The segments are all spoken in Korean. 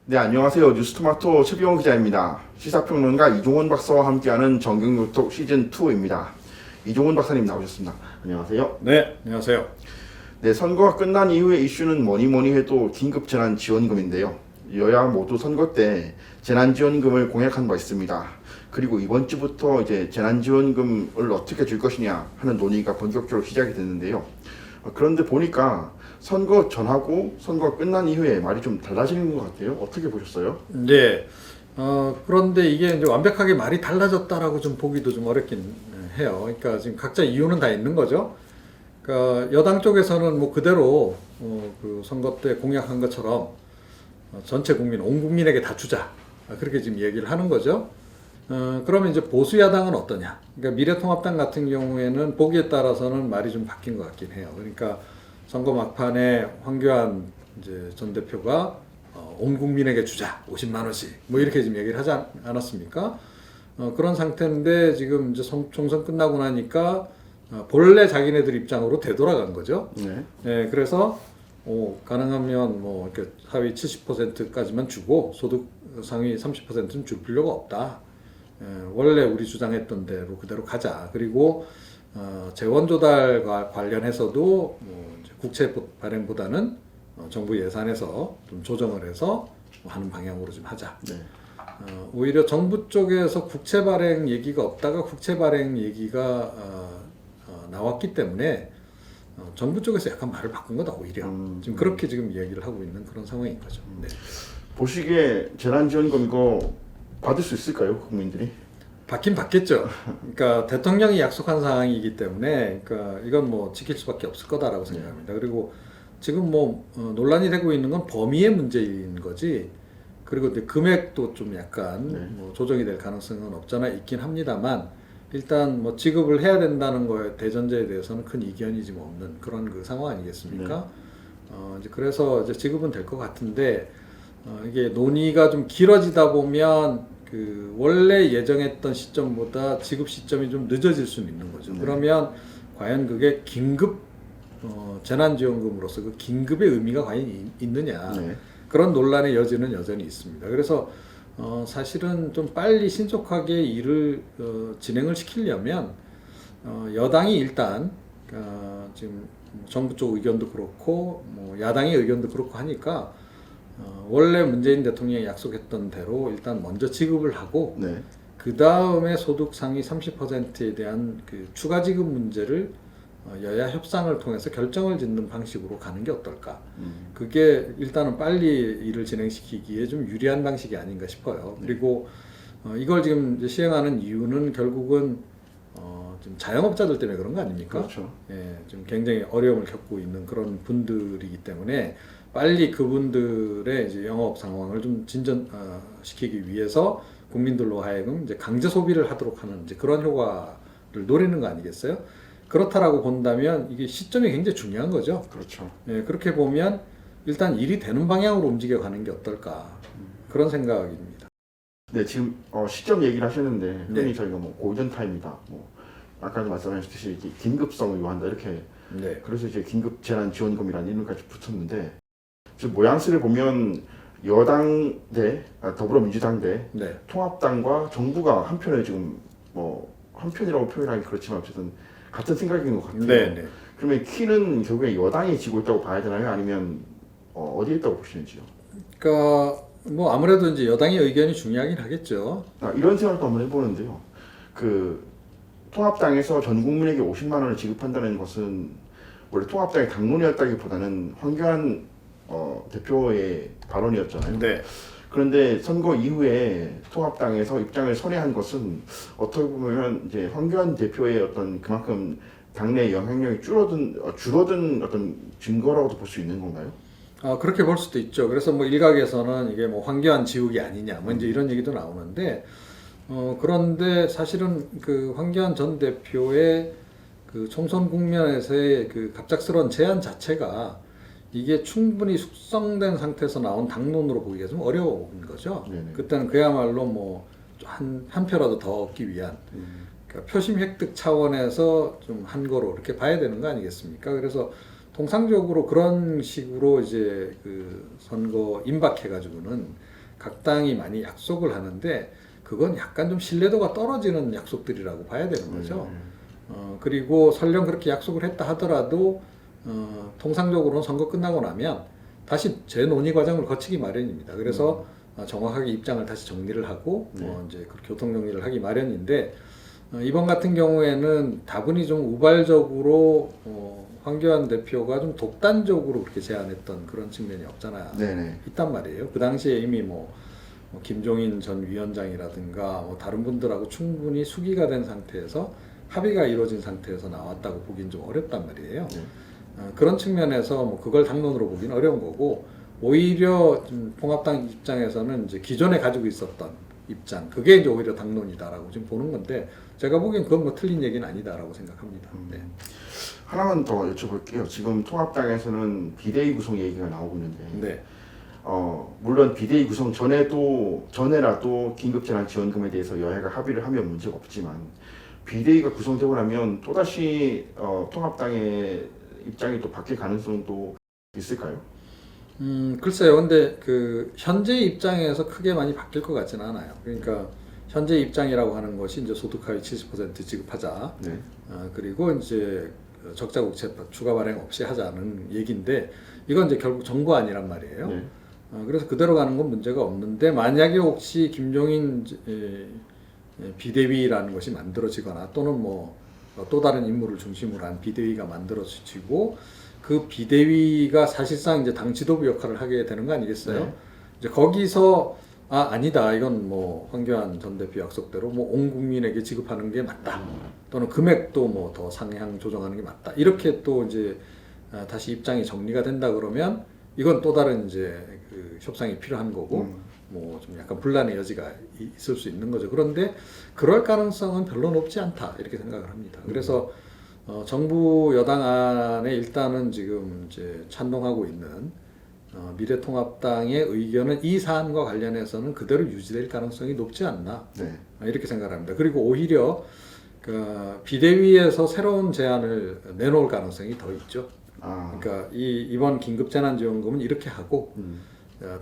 네, 안녕하세요. 뉴스토마토 최병호 기자입니다. 시사평론가 이종원 박사와 함께하는 정경유톡 시즌2입니다. 이종원 박사님 나오셨습니다. 안녕하세요. 네, 안녕하세요. 네, 선거가 끝난 이후의 이슈는 뭐니 해도 긴급재난지원금인데요. 여야 모두 선거 때 재난지원금을 공약한 바 있습니다. 그리고 이번 주부터 이제 재난지원금을 어떻게 줄 것이냐 하는 논의가 본격적으로 시작이 됐는데요. 그런데 보니까 선거 전하고 선거가 끝난 이후에 말이 좀 달라지는 것 같아요. 어떻게 보셨어요? 네, 그런데 이게 이제 완벽하게 말이 달라졌다라고 좀 보기도 좀 어렵긴 해요. 그러니까 지금 각자 이유는 다 있는 거죠. 그러니까 여당 쪽에서는 뭐 그대로 그 선거 때 공약한 것처럼 전체 국민, 온 국민에게 다 주자. 그렇게 지금 얘기를 하는 거죠. 그러면 이제 보수 야당은 어떠냐? 그러니까 미래통합당 같은 경우에는 보기에 따라서는 말이 좀 바뀐 것 같긴 해요. 그러니까 선거 막판에 황교안 이제 전 대표가 온 국민에게 주자 50만 원씩 뭐 이렇게 지금 얘기를 하지 않았습니까? 그런 상태인데 지금 이제 총선 끝나고 나니까 본래 자기네들 입장으로 되돌아간 거죠. 네. 네, 그래서 가능하면 뭐 이렇게 하위 70%까지만 주고 소득 상위 30%는 줄 필요가 없다. 원래 우리 주장했던 대로 그대로 가자. 그리고 재원 조달과 관련해서도 뭐 이제 국채 발행보다는 정부 예산에서 좀 조정을 해서 하는 방향으로 좀 하자. 네. 오히려 정부 쪽에서 국채 발행 얘기가 없다가 국채 발행 얘기가 나왔기 때문에 정부 쪽에서 약간 말을 바꾼 거다 오히려. 지금 그렇게 지금 얘기를 하고 있는 그런 상황인 거죠. 네. 보시기에 재난지원금 이거 받을 수 있을까요, 국민들이? 받긴 받겠죠. 그러니까 대통령이 약속한 사항이기 때문에, 그러니까 이건 뭐 지킬 수밖에 없을 거다라고 생각합니다. 그리고 지금 뭐 논란이 되고 있는 건 범위의 문제인 거지. 그리고 이제 금액도 좀 약간 뭐 조정이 될 가능성은 없잖아 있긴 합니다만, 일단 뭐 지급을 해야 된다는 거에 대전제에 대해서는 큰 이견이 지금 없는 그런 그 상황 아니겠습니까? 이제 그래서 이제 지급은 될 것 같은데. 이게 논의가 좀 길어지다 보면 그 원래 예정했던 시점보다 지급 시점이 좀 늦어질 수는 있는 거죠. 그러면 과연 그게 긴급 재난지원금으로서 그 긴급의 의미가 과연 있느냐 그런 논란의 여지는 여전히 있습니다. 그래서 사실은 좀 빨리 신속하게 일을 진행을 시키려면 여당이 일단 지금 정부 쪽 의견도 그렇고 뭐 야당의 의견도 그렇고 하니까 원래 문재인 대통령이 약속했던 대로 일단 먼저 지급을 하고 그 다음에 소득 상위 30%에 대한 그 추가 지급 문제를 여야 협상을 통해서 결정을 짓는 방식으로 가는 게 어떨까? 그게 일단은 빨리 일을 진행시키기에 좀 유리한 방식이 아닌가 싶어요. 그리고 이걸 지금 이제 시행하는 이유는 결국은 좀 자영업자들 때문에 그런 거 아닙니까? 그렇죠. 예, 좀 굉장히 어려움을 겪고 있는 그런 분들이기 때문에 빨리 그분들의 이제 영업 상황을 좀 진전시키기 위해서 국민들로 하여금 이제 강제 소비를 하도록 하는 이제 그런 효과를 노리는 거 아니겠어요? 그렇다라고 본다면 이게 시점이 굉장히 중요한 거죠. 그렇죠. 예, 그렇게 보면 일단 일이 되는 방향으로 움직여 가는 게 어떨까 그런 생각입니다. 네, 지금 시점 얘기를 하셨는데 흔히 저희가 뭐 골든타임이다, 뭐 아까도 말씀하셨듯이 이게 긴급성을 요한다 이렇게 그래서 이제 긴급재난지원금이라는 이름까지 붙었는데 지금 모양새를 보면 여당 대 더불어민주당 대 통합당과 정부가 한편에 지금 뭐 한편이라고 표현하기 그렇지만 어쨌든 같은 생각인 것 같아요. 그러면 키는 결국에 여당이 지고 있다고 봐야 되나요? 아니면 어디에 있다고 보시는지요? 그러니까 뭐 아무래도 이제 여당의 의견이 중요하긴 하겠죠. 이런 생각도 한번 해보는데요. 그 통합당에서 전 국민에게 50만 원을 지급한다는 것은 원래 통합당의 당론이었다기보다는 황교안 대표의 발언이었잖아요. 그런데 선거 이후에 통합당에서 입장을 선회한 것은 어떻게 보면 이제 황교안 대표의 어떤 그만큼 당내 영향력이 줄어든 어떤 증거라고도 볼 수 있는 건가요? 그렇게 볼 수도 있죠. 그래서 뭐 일각에서는 이게 뭐 황교안 지우기 아니냐, 뭐 이제 이런 얘기도 나오는데, 그런데 사실은 그 황교안 전 대표의 그 총선 국면에서의 그 갑작스러운 제안 자체가 이게 충분히 숙성된 상태에서 나온 당론으로 보기가 좀 어려운 거죠. 그때는 그야말로 뭐 한 표라도 더 얻기 위한 그러니까 표심 획득 차원에서 좀 한 거로 이렇게 봐야 되는 거 아니겠습니까? 그래서 통상적으로 그런 식으로 이제 그 선거 임박해가지고는 각 당이 많이 약속을 하는데 그건 약간 좀 신뢰도가 떨어지는 약속들이라고 봐야 되는 거죠. 그리고 설령 그렇게 약속을 했다 하더라도 통상적으로는 선거 끝나고 나면 다시 재논의 과정을 거치기 마련입니다. 그래서 정확하게 입장을 다시 정리를 하고 이제 그 교통 정리를 하기 마련인데 이번 같은 경우에는 다분히 좀 우발적으로 황교안 대표가 좀 독단적으로 그렇게 제안했던 그런 측면이 없잖아요. 네네. 있단 말이에요. 그 당시에 이미 뭐 김종인 전 위원장이라든가 뭐 다른 분들하고 충분히 수기가 된 상태에서 합의가 이루어진 상태에서 나왔다고 보긴 좀 어렵단 말이에요. 그런 측면에서 뭐 그걸 당론으로 보긴 어려운 거고 오히려 좀 통합당 입장에서는 이제 기존에 가지고 있었던 입장 그게 이제 오히려 당론이다라고 지금 보는 건데 제가 보기엔 그건 뭐 틀린 얘기는 아니다라고 생각합니다. 네. 하나만 더 여쭤볼게요. 지금 통합당에서는 비대위 구성 얘기가 나오고 있는데 네. 물론 비대위 구성 전에라도 긴급재난지원금에 대해서 여야가 합의를 하면 문제가 없지만 비대위가 구성되고 나면 또다시 통합당의 입장이 또 바뀔 가능성도 있을까요? 글쎄요. 근데 그 현재 입장에서 크게 많이 바뀔 것 같지는 않아요. 그러니까 현재 입장이라고 하는 것이 이제 소득 하위 70% 지급하자. 네. 그리고 이제 적자 국채 추가 발행 없이 하자는 얘기인데 이건 이제 결국 정부 아니란 말이에요. 네. 그래서 그대로 가는 건 문제가 없는데 만약에 혹시 김종인 비대위라는 것이 만들어지거나 또는 뭐 또 다른 인물을 중심으로 한 비대위가 만들어지고 그 비대위가 사실상 이제 당 지도부 역할을 하게 되는 거 아니겠어요? 네. 이제 거기서 아니다 이건 뭐 황교안 전 대표 약속대로 뭐 온 국민에게 지급하는 게 맞다 또는 금액도 뭐 더 상향 조정하는 게 맞다 이렇게 또 이제 다시 입장이 정리가 된다 그러면 이건 또 다른 이제 그 협상이 필요한 거고 뭐 좀 약간 분란의 여지가 있을 수 있는 거죠. 그런데 그럴 가능성은 별로 높지 않다 이렇게 생각을 합니다. 그래서 정부 여당 안에 일단은 지금 이제 찬동하고 있는 미래통합당의 의견은 이 사안과 관련해서는 그대로 유지될 가능성이 높지 않나 네. 이렇게 생각합니다. 그리고 오히려 그 비대위에서 새로운 제안을 내놓을 가능성이 더 있죠. 그러니까 이번 긴급재난지원금은 이렇게 하고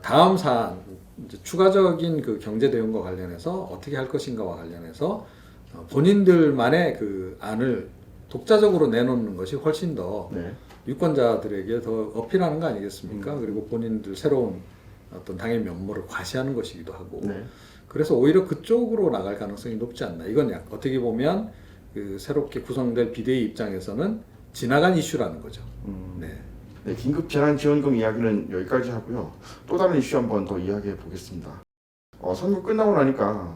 다음 사안 이제 추가적인 그 경제 대응과 관련해서 어떻게 할 것인가와 관련해서 본인들만의 그 안을 독자적으로 내놓는 것이 훨씬 더 네. 유권자들에게 더 어필하는 거 아니겠습니까? 그리고 본인들 새로운 어떤 당의 면모를 과시하는 것이기도 하고 네. 그래서 오히려 그쪽으로 나갈 가능성이 높지 않나. 이건 어떻게 보면 그 새롭게 구성될 비대위 입장에서는 지나간 이슈라는 거죠. 네. 네, 긴급재난지원금 이야기는 여기까지 하고요. 또 다른 이슈 한번 더 이야기해 보겠습니다. 선거 끝나고 나니까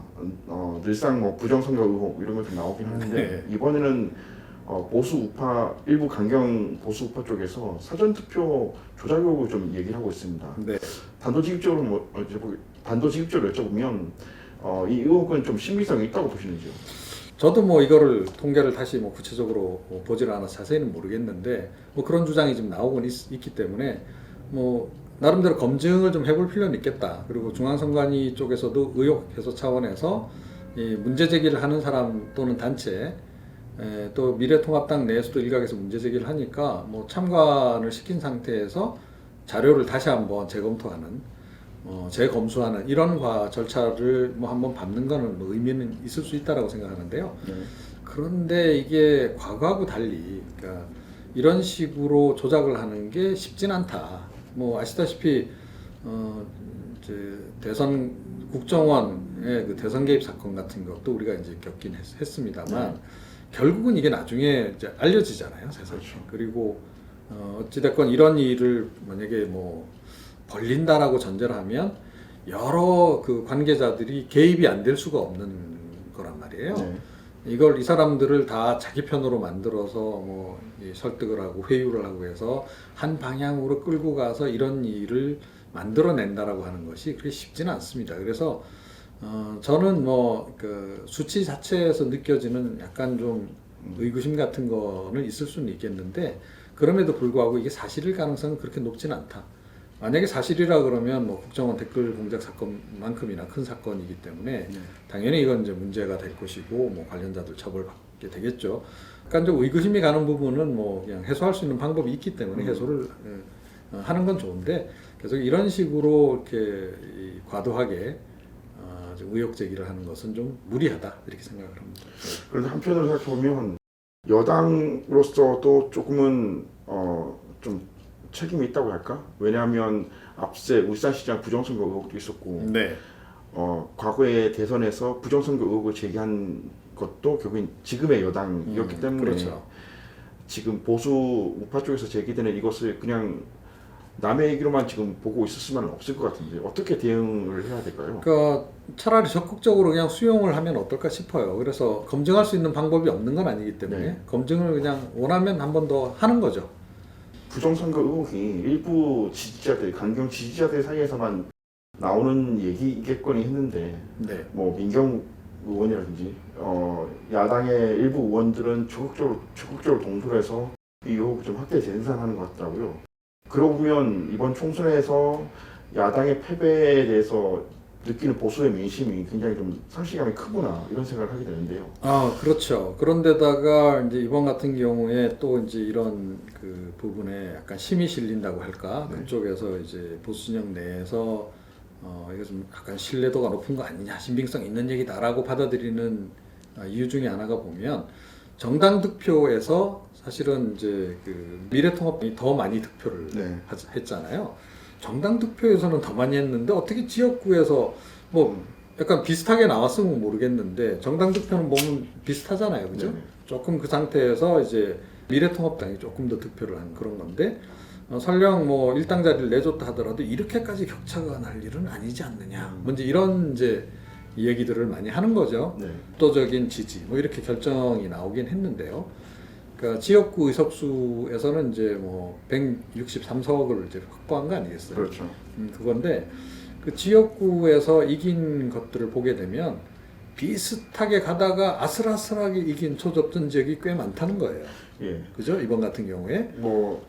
늘상 뭐 부정선거 의혹 이런 것도 나오긴 하는데 이번에는 보수 우파 일부 강경 보수 우파 쪽에서 사전 투표 조작 의혹을 좀 얘기를 하고 있습니다. 네. 단도직입적으로 여쭤보면 이 의혹은 좀 신빙성이 있다고 보시는지요? 저도 뭐 이거를 통계를 다시 뭐 구체적으로 보지를 않아서 자세히는 모르겠는데 뭐 그런 주장이 좀 나오곤 있기 때문에 뭐 나름대로 검증을 좀 해볼 필요는 있겠다. 그리고 중앙선관위 쪽에서도 의혹 해소 차원에서 이 문제 제기를 하는 사람 또는 단체 또 미래통합당 내에서도 일각에서 문제 제기를 하니까 뭐 참관을 시킨 상태에서 자료를 다시 한번 재검토하는 재검수하는 이런 절차를 뭐 한번 밟는 거는 뭐 의미는 있을 수 있다라고 생각하는데요. 그런데 이게 과거하고 달리 그러니까 이런 식으로 조작을 하는 게 쉽진 않다. 뭐 아시다시피 이제 대선 국정원의 그 대선 개입 사건 같은 것도 우리가 이제 겪긴 했습니다만 결국은 이게 나중에 이제 알려지잖아요, 세상에. 그렇죠. 그리고 어찌됐건 이런 일을 만약에 뭐 벌린다라고 전제를 하면 여러 그 관계자들이 개입이 안 될 수가 없는 거란 말이에요. 이 사람들을 다 자기 편으로 만들어서 뭐 설득을 하고 회유를 하고 해서 한 방향으로 끌고 가서 이런 일을 만들어낸다라고 하는 것이 그렇게 쉽지는 않습니다. 그래서 저는 뭐 그 수치 자체에서 느껴지는 약간 좀 의구심 같은 거는 있을 수는 있겠는데 그럼에도 불구하고 이게 사실일 가능성은 그렇게 높지는 않다. 만약에 사실이라 그러면 뭐 국정원 댓글 공작 사건만큼이나 큰 사건이기 때문에 당연히 이건 이제 문제가 될 것이고 뭐 관련자들 처벌받게 되겠죠. 그러니까 좀 의구심이 가는 부분은 뭐 그냥 해소할 수 있는 방법이 있기 때문에 해소를 하는 건 좋은데 계속 이런 식으로 이렇게 과도하게 좀 의혹 제기를 하는 것은 좀 무리하다 이렇게 생각을 합니다. 그런데 한편으로 생각해보면 여당으로서도 조금은 좀 책임이 있다고 할까? 왜냐하면 앞세 울산시장 부정선거 의혹도 있었고 네. 과거의 대선에서 부정선거 의혹을 제기한 것도 결국엔 지금의 여당이었기 때문에 그렇죠. 지금 보수 우파 쪽에서 제기되는 이것을 그냥 남의 얘기로만 지금 보고 있을 수는 없을 것 같은데 어떻게 대응을 해야 될까요? 그러니까 차라리 적극적으로 그냥 수용을 하면 어떨까 싶어요. 그래서 검증할 수 있는 방법이 없는 건 아니기 때문에 네. 검증을 그냥 원하면 한 번 더 하는 거죠. 부정선거 의혹이 일부 지지자들, 강경 지지자들 사이에서만 나오는 얘기겠거니 했는데 네. 뭐 민경 의원이라든지 야당의 일부 의원들은 적극적으로 동조해서 이 의혹을 좀 확대 재생산하는 것 같더라고요. 그러고 보면 이번 총선에서 야당의 패배에 대해서 느끼는 보수의 민심이 굉장히 좀 상실감이 크구나 이런 생각을 하게 되는데요. 그렇죠. 그런데다가 이제 이번 같은 경우에 또 이제 이런 그 부분에 약간 힘이 실린다고 할까? 네. 그쪽에서 이제 보수 진영 내에서 이거 좀 약간 신뢰도가 높은 거 아니냐, 신빙성 있는 얘기다라고 받아들이는 이유 중에 하나가 보면 정당 득표에서 사실은 이제 그 미래통합당이 더 많이 득표를 네. 했잖아요. 정당 득표에서는 더 많이 했는데 어떻게 지역구에서 뭐 약간 비슷하게 나왔으면 모르겠는데 정당 득표는 보면 비슷하잖아요, 그죠? 네. 조금 그 상태에서 이제 미래통합당이 조금 더 득표를 한 그런 건데 설령 뭐 일당 자리를 내줬다 하더라도 이렇게까지 격차가 날 일은 아니지 않느냐. 먼저 이런 이제 얘기들을 많이 하는 거죠. 네. 압도적인 지지 뭐 이렇게 결정이 나오긴 했는데요. 그러니까 지역구 의석수에서는 이제 뭐 163석을 이제 확보한 거 아니겠어요? 그렇죠. 그건데 그 지역구에서 이긴 것들을 보게 되면 비슷하게 가다가 아슬아슬하게 이긴 초접전 지역이 꽤 많다는 거예요. 예. 그죠? 이번 같은 경우에 뭐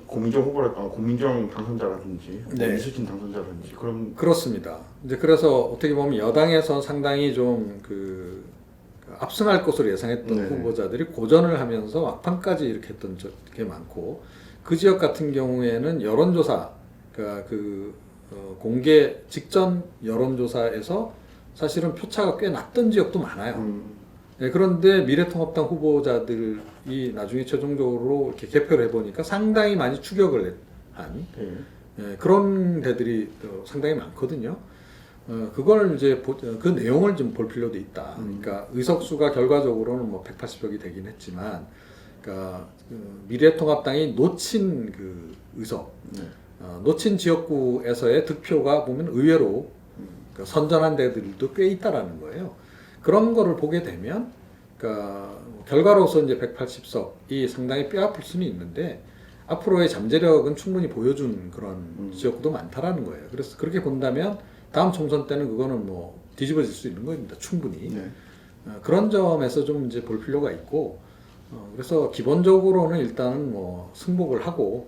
고민정 당선자라든지 네. 뭐 이수진 당선자라든지 그런 그렇습니다. 이제 그래서 어떻게 보면 여당에서 상당히 좀 그 압승할 것으로 예상했던 네. 후보자들이 고전을 하면서 막판까지 이렇게 했던 게 많고 그 지역 같은 경우에는 여론조사 그러니까 공개 직전 여론조사에서 사실은 표차가 꽤 났던 지역도 많아요. 네, 그런데 미래통합당 후보자들이 나중에 최종적으로 이렇게 개표를 해보니까 상당히 많이 추격을 한 예. 그런 데들이 상당히 많거든요. 그걸 이제 그 내용을 좀 볼 필요도 있다. 그러니까 의석수가 결과적으로는 뭐 180석이 되긴 했지만, 그러니까 미래통합당이 놓친 그 의석, 네. 놓친 지역구에서의 득표가 보면 의외로 그러니까 선전한 데들도 꽤 있다라는 거예요. 그런 거를 보게 되면, 그러니까 결과로서 이제 180석이 상당히 뼈아플 수는 있는데 앞으로의 잠재력은 충분히 보여준 그런 지역구도 많다라는 거예요. 그래서 그렇게 본다면 다음 총선 때는 그거는 뭐 뒤집어질 수 있는 겁니다. 충분히. 네. 그런 점에서 좀 이제 볼 필요가 있고, 그래서 기본적으로는 일단은 뭐 승복을 하고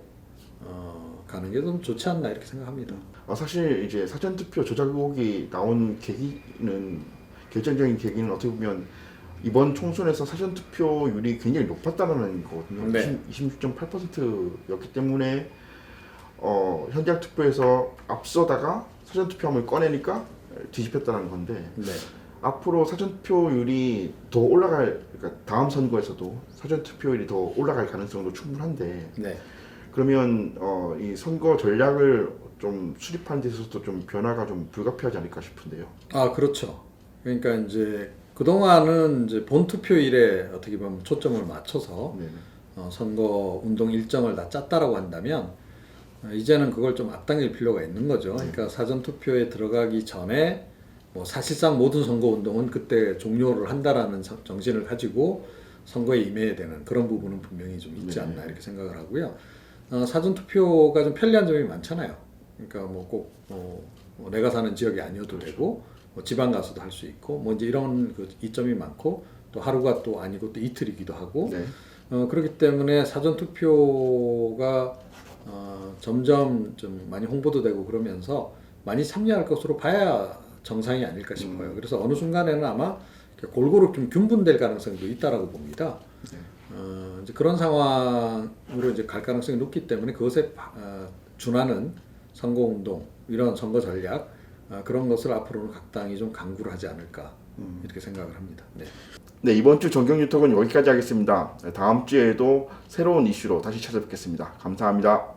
가는 게 좀 좋지 않나 이렇게 생각합니다. 사실 이제 사전투표 조작 의혹이 나온 결정적인 계기는 어떻게 보면 이번 총선에서 사전투표율이 굉장히 높았다는 거거든요. 네. 26.8%였기 때문에 현장 투표에서 앞서다가 사전투표함을 꺼내니까 뒤집혔다는 건데 네. 앞으로 사전투표율이 더 그러니까 다음 선거에서도 사전투표율이 더 올라갈 가능성도 충분한데 네. 그러면 이 선거 전략을 좀 수립하는 데 있어서도 좀 변화가 좀 불가피하지 않을까 싶은데요. 그렇죠. 그러니까 이제 그동안은 이제 본투표일에 어떻게 보면 초점을 맞춰서 네네. 선거 운동 일정을 다 짰다라고 한다면 이제는 그걸 좀 앞당길 필요가 있는 거죠. 그러니까 사전 투표에 들어가기 전에 뭐 사실상 모든 선거 운동은 그때 종료를 한다라는 정신을 가지고 선거에 임해야 되는 그런 부분은 분명히 좀 있지 않나 이렇게 생각을 하고요. 사전 투표가 좀 편리한 점이 많잖아요. 그러니까 뭐 꼭 내가 사는 지역이 아니어도 되고 뭐 지방 가서도 할 수 있고 뭐 이제 이런 그 이점이 많고 또 하루가 또 아니고 또 이틀이기도 하고 네. 그렇기 때문에 사전 투표가 점점 좀 많이 홍보도 되고 그러면서 많이 참여할 것으로 봐야 정상이 아닐까 싶어요. 그래서 어느 순간에는 아마 골고루 좀 균분될 가능성도 있다라고 봅니다. 네. 이제 그런 상황으로 이제 갈 가능성이 높기 때문에 그것에 준하는 선거운동 이런 선거 전략 그런 것을 앞으로는 각 당이 좀 강구를 하지 않을까 이렇게 생각을 합니다. 네. 네, 이번 주 정경유톡은 여기까지 하겠습니다. 다음 주에도 새로운 이슈로 다시 찾아뵙겠습니다. 감사합니다.